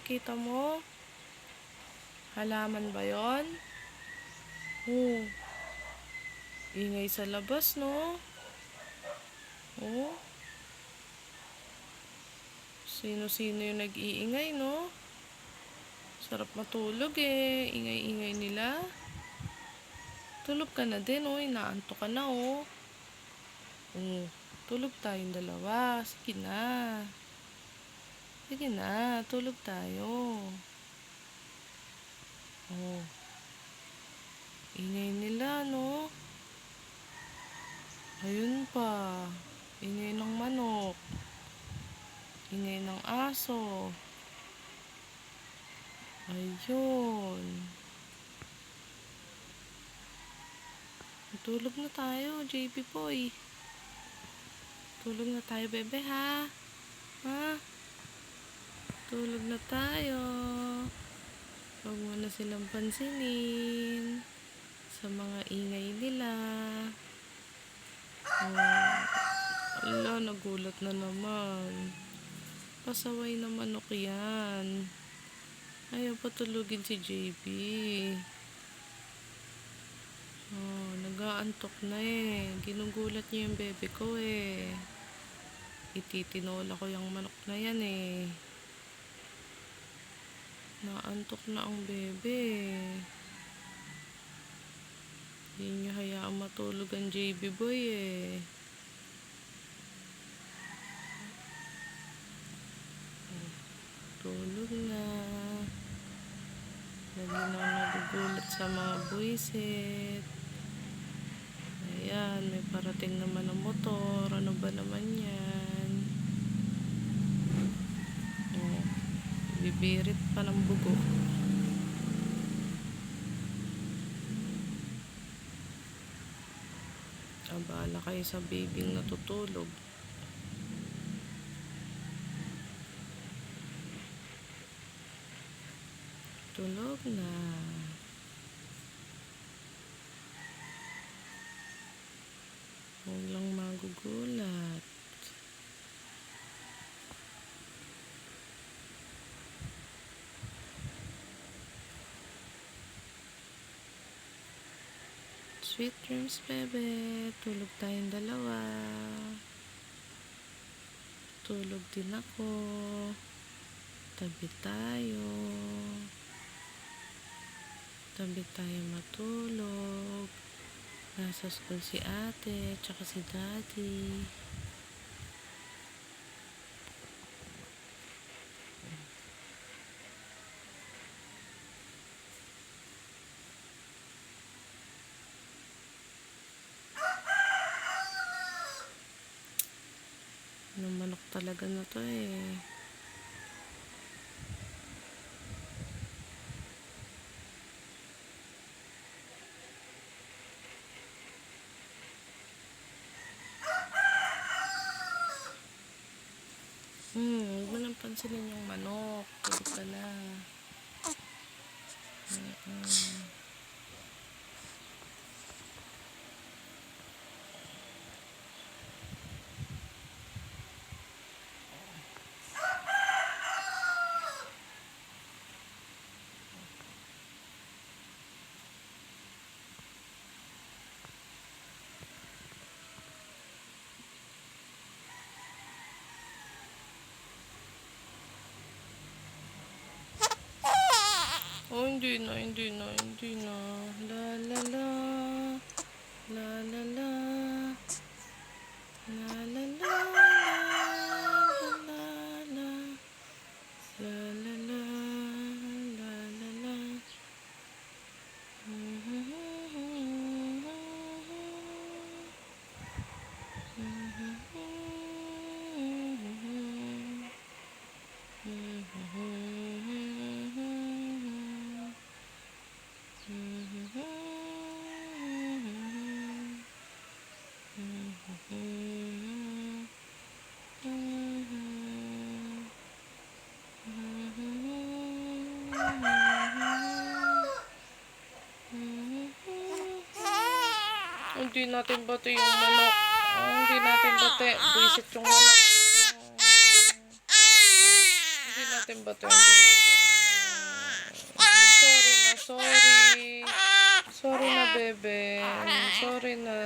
nakikita mo? Halaman ba yon? Oh, ingay sa labas, no? Oh, sino-sino yung nag-iingay, no? Sarap matulog eh. Ingay-ingay nila. Tulog ka na din, oh. Inaantok ka na, oh. Oh, tulog tayong dalawa. Sige na. Sige na, tulog tayo. Oh, ingay nila, no? Ayun pa. Ingay ng manok. Ingay ng aso. Ayun. Tulog na tayo, JP Boy. Tulog na tayo, bebe, ha? Ha? Tulog na tayo. Huwag mo na silang pansinin sa mga ingay nila. Oh, ala, nagulat na naman. Pasaway na manok yan. Ayaw patulugin si JB. Oh, nag-aantok na eh. Ginugulat niya yung bebe ko eh. Ititinola ko yung manok na yan eh. Naantok na ang bebe. Hindi niyo hayaang matulog ang JB boy eh. Tulog na. Lagi na nagugulat sa mga buwisit. Ayan, may parating naman ng motor. Ano ba naman yan? Oh, bibirit pa ng bugo. Abala kayo sa bibing natutulog. Tulog na. Huwag lang magugulat. Sweet dreams, bebe. Tulog tayong dalawa. Tulog din ako. Tabi tayo. Tabi tayo matulog. Nasa school si ate, tsaka si daddy. Anong manok talaga na to eh. Huwag mo nang pansinin yung manok. Tulog ka na. Oh, hindi na. La la la. La la la. La la la. La la la. La la la. La la la. Hindi natin bate yung manok. Hindi natin bate. Buisit yung manok. Hindi natin natin ba ito? Hindi natin. Sorry na, sorry. Sorry na, bebe. Sorry na.